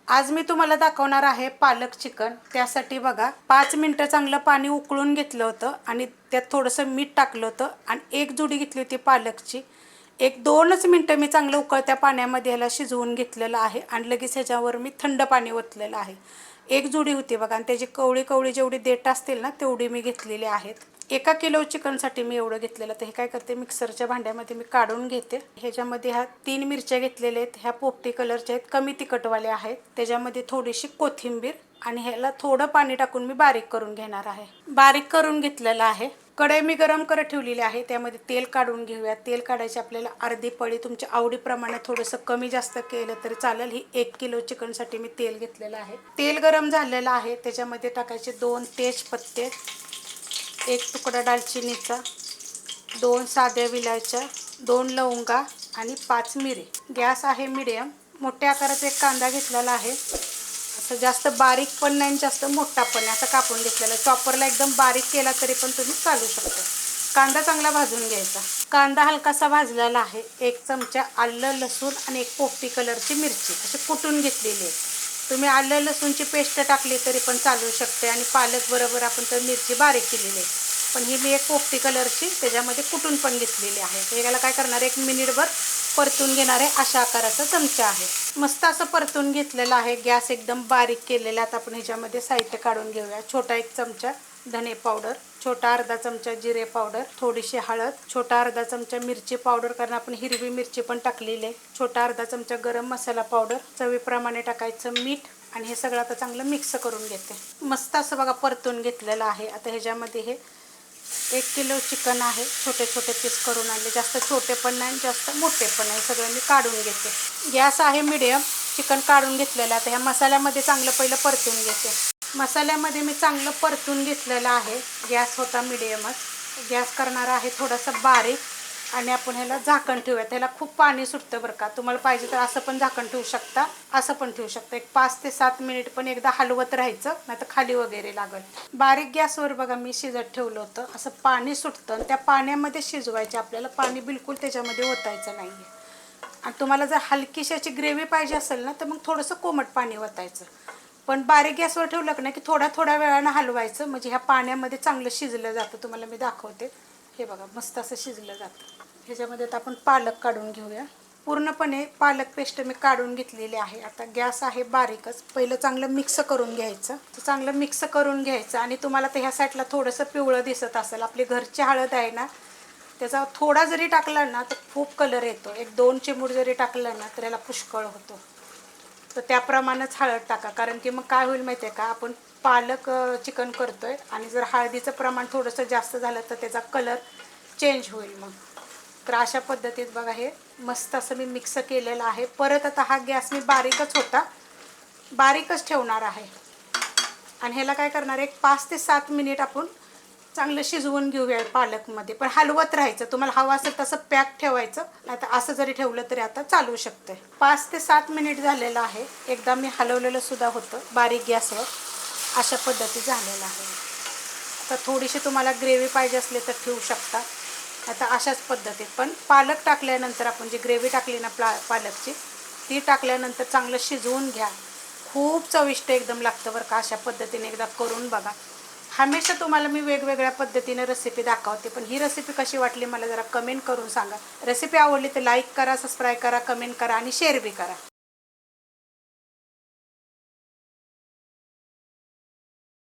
आज मी तुम्हाला दाखवणार आहे पालक चिकन। त्यासाठी बघा 5 मिनिटं चांगलं पाणी उकळून घेतलं होतं आणि त्यात थोडंसं मीठ टाकलं होतं आणि एक जुडी घेतली होती पालकची। एक 2च मिनिटं मी चांगलं उकळत्या पाण्यामध्ये ह्याला शिजवून घेतलेलं आहे आणि लगेच ह्याच्यावर मी थंड पाणी ओतलेलं आहे। एक जुडी होती बघा आणि त्याची कवळी कवळी जेवढी देठ असतील ना तेवढी मी घेतलेली आहेत। 1 किलो चिकनसाठी मी एवढं घेतलेलं। तर हे काय करते, मिक्सरच्या भांड्यामध्ये मी काढून घेते। ह्याच्यामध्ये ह्या 3 मिरच्या घेतलेल्या आहेत, ह्या पोपटी कलरच्या आहेत, कमी तिखटवाल्या आहेत। त्याच्यामध्ये थोडीशी कोथिंबीर आणि ह्याला थोडं पाणी टाकून मी बारीक करून घेणार आहे। बारीक करून घेतलेलं आहे। कढई मी गरम करत ठेवलेली आहे, त्यामध्ये तेल काढून घेऊया। तेल काढायचे आपल्याला अर्धी पळी, तुमच्या आवडीप्रमाणे थोडंसं कमी जास्त केलं तरी चालेल। ही 1 किलो चिकनसाठी मी तेल घेतलेलं आहे। तेल गरम झालेलं आहे, त्याच्यामध्ये टाकायचे 2 तेजपत्ते, 1 तुकडा दालचिनीचा, 2 साध्या विलायच्या, 2 लवंगा आणि 5 मिरी। गॅस आहे मीडियम। मोठ्या आकाराचा एक कांदा घेतलेला आहे, असं जास्त बारीक पण नाही जास्त मोठा पण नाही, असं कापून घेतलेला। चॉपरला एकदम बारीक केला तरी पण तुम्ही चालू शकता। कांदा चांगला भाजून घ्यायचा। कांदा हलकासा भाजलेला आहे। 1 चमचा आलं लसूण आणि 1 पोपटी कलरची मिरची अशी कुटून घेतलेली आहे। तुम्ही आलं लसूणची पेस्ट टाकली तरी पण चालू शकते आणि पालक बरोबर आपण तर मिरची बारीक केलेली आहे, पण ही मी 1 पोपटी कलरची त्याच्यामध्ये कुटून पण घेतलेली आहे। याला काय करणार, 1 मिनिटभर परतून घेणार आहे। अशा आकाराचा चमचा आहे, मस्त असं परतून घेतलेलं आहे। गॅस एकदम बारीक केलेला। आता आपण ह्याच्यामध्ये साहित्य काढून घेऊया। छोटा 1 चमचा धने पावडर, छोटा अर्धा चमचा जिरे पावडर, थोडीशी हळद, छोटा अर्धा चमचा मिरची पावडर, कारण आपण हिरवी मिरची पण टाकलेली आहे, छोटा अर्धा चमचा गरम मसाला पावडर, चवीप्रमाणे टाकायचं मीठ आणि हे सगळं आता चांगलं मिक्स करून घेते। मस्त असं बघा परतून घेतलेलं आहे। आता ह्याच्यामध्ये हे 1 किलो चिकन आहे, छोटे छोटे पीस करून आणले, जास्त छोटे पण नाही जास्त मोठे पण नाही, सगळं मी काढून घेते। गॅस आहे मीडियम। चिकन काढून घेतलेलं आता ह्या मसाल्यामध्ये चांगलं पहिलं परतून घेते। मसाल्यामध्ये मी चांगलं परतून घेतलेलं आहे। गॅस होता मीडियमच। गॅस करणार आहे थोडासा बारीक आणि आपण ह्याला झाकण ठेवूया। त्याला खूप पाणी सुटतं बरं का, तुम्हाला पाहिजे तर असं पण झाकण ठेवू शकता, असं पण ठेवू शकता। एक 5 ते 7 मिनिट पण एकदा हलवत राहायचं, नाही तर खाली वगैरे लागेल। बारीक गॅसवर बघा मी शिजत ठेवलं होतं, असं पाणी सुटतं आणि त्या पाण्यामध्ये शिजवायचे आपल्याला, पाणी बिलकुल त्याच्यामध्ये ओतायचं नाही आहे। आणि तुम्हाला जर हलकीशी अशी ग्रेव्ही पाहिजे असेल ना तर मग थोडंसं कोमट पाणी ओतायचं, पण बारीक गॅसवर ठेवलं ना की थोड्या थोड्या वेळानं हलवायचं, म्हणजे ह्या पाण्यामध्ये चांगलं शिजलं जातं। तुम्हाला मी दाखवते, हे बघा मस्त असं शिजलं जातं। ह्याच्यामध्ये आता आपण पालक काढून घेऊया। पूर्णपणे पालक पेस्ट मी काढून घेतलेली आहे। आता गॅस आहे बारीकच, पहिलं चांगलं मिक्स करून घ्यायचं। चांगलं मिक्स करून घ्यायचं आणि तुम्हाला तर ह्या साईडला थोडंसं पिवळं दिसत असेल, आपली घरची हळद आहे ना, त्याचा थोडा जरी टाकला ना तर खूप कलर येतो। 1-2 चिमूट जरी टाकला ना तर याला पुष्कळ होतो, तर त्याप्रमाणेच हळद टाका। कारण की मग काय होईल माहिती आहे का, आपण पालक चिकन करतोय आणि जर हळदीचं प्रमाण थोडंसं जास्त झालं तर त्याचा कलर चेंज होईल मग। तर अशा पद्धतीत बघा हे मस्त असं मी मिक्स केलेलं आहे। परत आता हा गॅस मी बारीकच होता, बारीकच ठेवणार आहे आणि ह्याला काय करणार, एक 5 ते 7 मिनिट आपण चांगलं शिजवून घेऊया पालकमध्ये, पण हलवत राहायचं। तुम्हाला हवं असेल तसं पॅक ठेवायचं, नाही तर असं जरी ठेवलं तरी आता चालू शकते। 5 ते 7 मिनिट झालेलं आहे, एकदा मी हलवलेलं सुद्धा होतं बारीक गॅसवर। अशा पद्धती झालेलं आहे। आता थोडीशी तुम्हाला ग्रेव्ही पाहिजे असले तर ठेवू शकता, आता अशाच पद्धतीत। पण पालक टाकल्यानंतर आपण जी ग्रेव्ही टाकली ना पालकची, ती टाकल्यानंतर चांगलं शिजवून घ्या। खूप चविष्ट एकदम लागतं बरं का। अशा पद्धतीने एकदा करून बघा। हमेशा तुम्हाला मी वेगवेगळ्या पद्धतीने रेसिपी दाखवते, पण ही रेसिपी कशी वाटली मला जरा कमेंट करून सांगा। रेसिपी आवडली तर लाईक करा, सबस्क्राईब करा, कमेंट करा आणि शेअर बी करा।